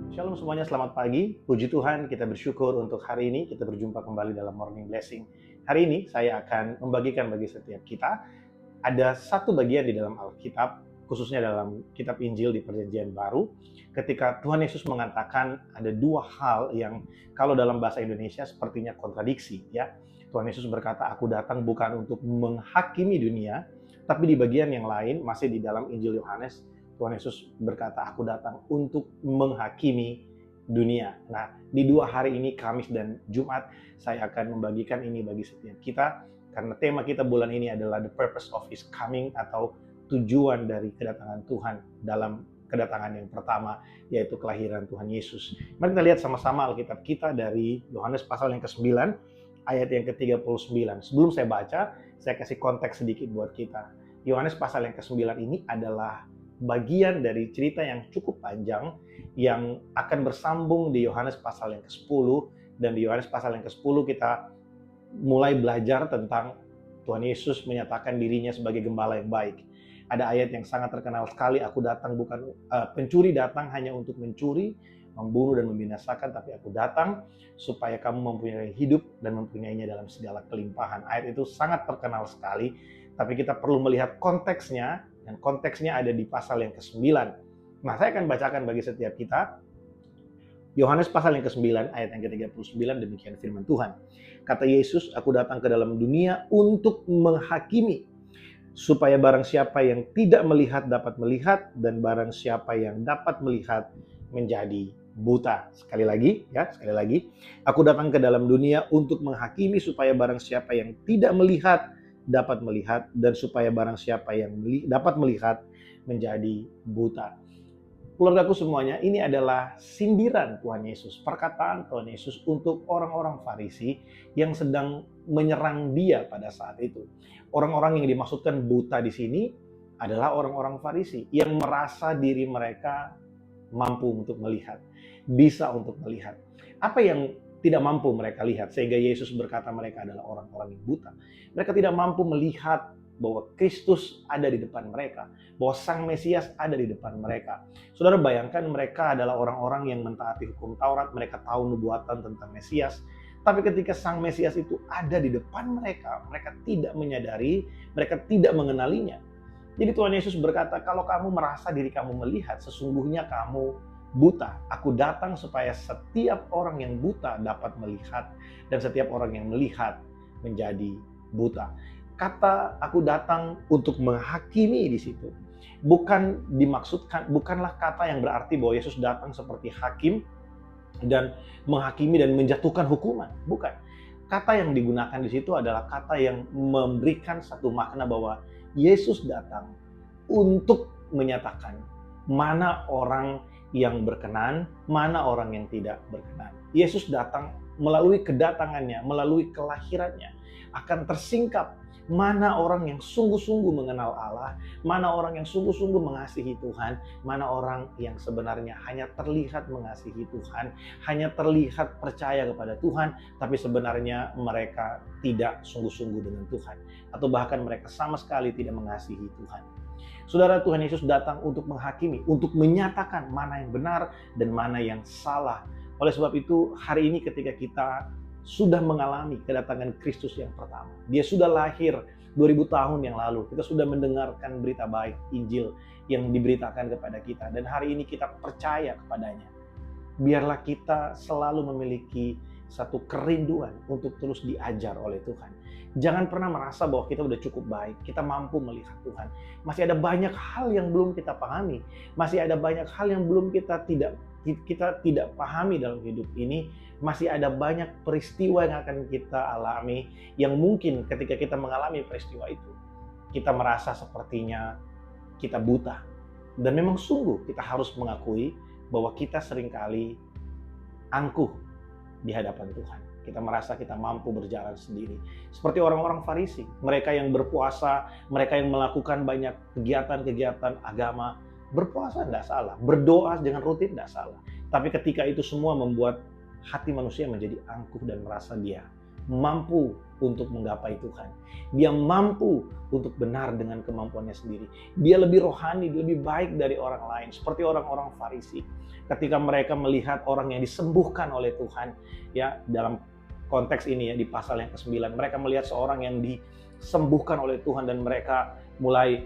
Shalom semuanya, selamat pagi. Puji Tuhan, kita bersyukur untuk hari ini kita berjumpa kembali dalam Morning Blessing. Hari ini saya akan membagikan bagi setiap kita ada satu bagian di dalam Alkitab, khususnya dalam kitab Injil di Perjanjian Baru, ketika Tuhan Yesus mengatakan ada dua hal yang kalau dalam bahasa Indonesia sepertinya kontradiksi, ya. Tuhan Yesus berkata, "Aku datang bukan untuk menghakimi dunia," tapi di bagian yang lain, masih di dalam Injil Yohanes, Tuhan Yesus berkata, "Aku datang untuk menghakimi dunia." Nah, di dua hari ini, Kamis dan Jumat, saya akan membagikan ini bagi setiap kita, karena tema kita bulan ini adalah The Purpose of His Coming, atau tujuan dari kedatangan Tuhan dalam kedatangan yang pertama, yaitu kelahiran Tuhan Yesus. Mari kita lihat sama-sama Alkitab kita dari Yohanes pasal yang ke-9, ayat yang ke-39. Sebelum saya baca, saya kasih konteks sedikit buat kita. Yohanes pasal yang ke-9 ini adalah bagian dari cerita yang cukup panjang yang akan bersambung di Yohanes pasal yang ke-10, dan di Yohanes pasal yang ke-10 kita mulai belajar tentang Tuhan Yesus menyatakan dirinya sebagai gembala yang baik. Ada ayat yang sangat terkenal sekali, "Aku datang bukan pencuri datang hanya untuk mencuri, membunuh dan membinasakan, tapi aku datang supaya kamu mempunyai hidup dan mempunyainya dalam segala kelimpahan." Ayat itu sangat terkenal sekali, tapi kita perlu melihat konteksnya, dan konteksnya ada di pasal yang ke-9. Nah, saya akan bacakan bagi setiap kita Yohanes pasal yang ke-9 ayat yang ke-39, demikian firman Tuhan. Kata Yesus, "Aku datang ke dalam dunia untuk menghakimi, supaya barang siapa yang tidak melihat dapat melihat, dan barang siapa yang dapat melihat menjadi buta." Sekali lagi, sekali lagi. "Aku datang ke dalam dunia untuk menghakimi, supaya barang siapa yang tidak melihat dapat melihat, dan supaya barang siapa yang dapat melihat menjadi buta." Keluargaku semuanya, ini adalah sindiran Tuhan Yesus, perkataan Tuhan Yesus untuk orang-orang Farisi yang sedang menyerang dia pada saat itu. Orang-orang yang dimaksudkan buta di sini adalah orang-orang Farisi yang merasa diri mereka mampu untuk melihat, bisa untuk melihat. Apa yang tidak mampu mereka lihat sehingga Yesus berkata mereka adalah orang-orang yang buta? Mereka tidak mampu melihat bahwa Kristus ada di depan mereka, bahwa Sang Mesias ada di depan mereka. Saudara bayangkan, mereka adalah orang-orang yang mentaati hukum Taurat, mereka tahu nubuatan tentang Mesias, tapi ketika Sang Mesias itu ada di depan mereka, mereka tidak menyadari, mereka tidak mengenalinya. Jadi Tuhan Yesus berkata, "Kalau kamu merasa diri kamu melihat, sesungguhnya kamu buta. Aku datang supaya setiap orang yang buta dapat melihat, dan setiap orang yang melihat menjadi buta." Kata "aku datang untuk menghakimi" di situ bukanlah kata yang berarti bahwa Yesus datang seperti hakim dan menghakimi dan menjatuhkan hukuman. Bukan. Kata yang digunakan di situ adalah kata yang memberikan satu makna bahwa Yesus datang untuk menyatakan mana orang yang berkenan, mana orang yang tidak berkenan. Yesus datang melalui kedatangannya, melalui kelahirannya, akan tersingkap mana orang yang sungguh-sungguh mengenal Allah, mana orang yang sungguh-sungguh mengasihi Tuhan, mana orang yang sebenarnya hanya terlihat mengasihi Tuhan, hanya terlihat percaya kepada Tuhan, tapi sebenarnya mereka tidak sungguh-sungguh dengan Tuhan, atau bahkan mereka sama sekali tidak mengasihi Tuhan. Saudara, Tuhan Yesus datang untuk menghakimi, untuk menyatakan mana yang benar dan mana yang salah. Oleh sebab itu, hari ini ketika kita sudah mengalami kedatangan Kristus yang pertama, dia sudah lahir 2000 tahun yang lalu, kita sudah mendengarkan berita baik Injil yang diberitakan kepada kita, dan hari ini kita percaya kepadanya. Biarlah kita selalu memiliki satu kerinduan untuk terus diajar oleh Tuhan. Jangan pernah merasa bahwa kita udah cukup baik, kita mampu melihat Tuhan. Masih ada banyak hal yang belum kita pahami, masih ada banyak hal yang belum kita tidak pahami dalam hidup ini, masih ada banyak peristiwa yang akan kita alami, yang mungkin ketika kita mengalami peristiwa itu, kita merasa sepertinya kita buta. Dan memang sungguh kita harus mengakui bahwa kita seringkali angkuh di hadapan Tuhan. Kita merasa kita mampu berjalan sendiri. Seperti orang-orang Farisi, mereka yang berpuasa, mereka yang melakukan banyak kegiatan-kegiatan agama. Berpuasa tidak salah, berdoa dengan rutin tidak salah. Tapi ketika itu semua membuat hati manusia menjadi angkuh dan merasa dia mampu untuk menggapai Tuhan. Dia mampu untuk benar dengan kemampuannya sendiri. Dia lebih rohani, lebih baik dari orang lain. Seperti orang-orang Farisi. Ketika mereka melihat orang yang disembuhkan oleh Tuhan, ya dalam konteks ini ya di pasal yang ke-9, mereka melihat seorang yang disembuhkan oleh Tuhan dan mereka mulai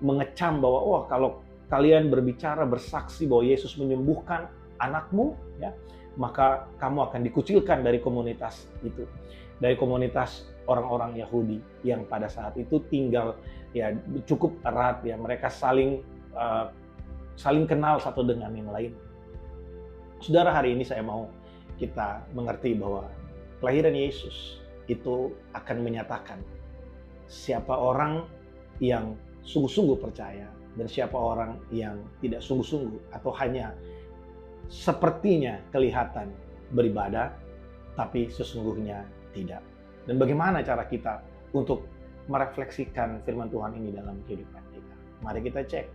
mengecam bahwa wah, kalau kalian berbicara bersaksi bahwa Yesus menyembuhkan anakmu, ya, maka kamu akan dikucilkan dari komunitas itu, dari komunitas orang-orang Yahudi yang pada saat itu tinggal ya cukup erat ya, mereka saling kenal satu dengan yang lain. Saudara, hari ini saya mau kita mengerti bahwa kelahiran Yesus itu akan menyatakan siapa orang yang sungguh-sungguh percaya dan siapa orang yang tidak sungguh-sungguh atau hanya sepertinya kelihatan beribadah tapi sesungguhnya tidak. Dan bagaimana cara kita untuk merefleksikan firman Tuhan ini dalam kehidupan kita? Mari kita cek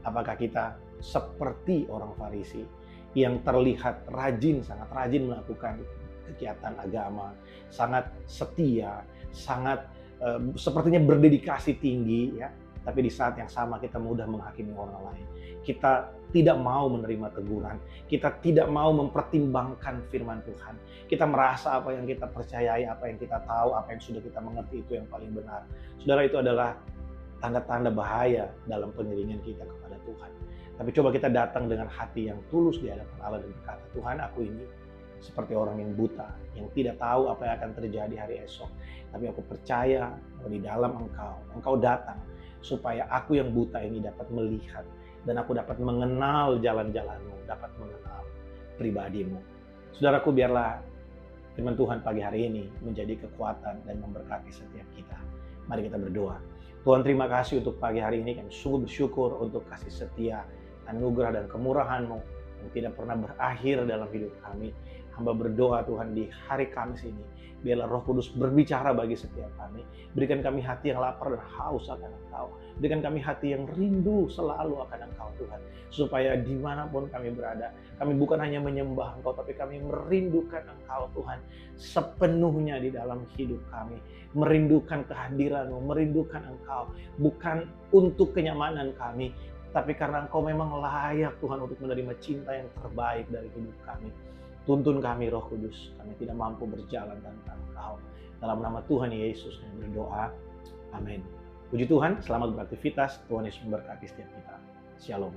apakah kita seperti orang Farisi yang terlihat rajin, sangat rajin melakukan kegiatan agama, sangat setia, sangat sepertinya berdedikasi tinggi, ya. Tapi di saat yang sama kita mudah menghakimi orang lain. Kita tidak mau menerima teguran. Kita tidak mau mempertimbangkan firman Tuhan. Kita merasa apa yang kita percayai, apa yang kita tahu, apa yang sudah kita mengerti itu yang paling benar. Saudara, itu adalah tanda-tanda bahaya dalam pengiringan kita kepada Tuhan. Tapi coba kita datang dengan hati yang tulus di hadapan Allah dan berkata, Tuhan, aku ini seperti orang yang buta, yang tidak tahu apa yang akan terjadi hari esok. Tapi aku percaya bahwa di dalam Engkau datang supaya aku yang buta ini dapat melihat dan aku dapat mengenal jalan-jalan-Mu, dapat mengenal pribadi-Mu. Saudaraku, biarlah firman Tuhan pagi hari ini menjadi kekuatan dan memberkati setiap kita. Mari kita berdoa. Tuhan, terima kasih untuk pagi hari ini. Kami sungguh bersyukur untuk kasih setia, anugerah dan kemurahan-Mu yang tidak pernah berakhir dalam hidup kami. Hamba berdoa Tuhan di hari Kamis ini, biarlah Roh Kudus berbicara bagi setiap kami. Berikan kami hati yang lapar dan haus akan Engkau. Berikan kami hati yang rindu selalu akan Engkau Tuhan. Supaya dimanapun kami berada, kami bukan hanya menyembah Engkau, tapi kami merindukan Engkau Tuhan sepenuhnya di dalam hidup kami. Merindukan kehadiran-Mu, merindukan Engkau. Bukan untuk kenyamanan kami, tapi karena Engkau memang layak Tuhan untuk menerima cinta yang terbaik dari hidup kami. Tuntun kami Roh Kudus, kami tidak mampu berjalan tanpa Engkau. Dalam nama Tuhan Yesus kami berdoa, amin. Puji Tuhan, selamat beraktivitas, Tuhan Yesus memberkati setiap kita. Shalom.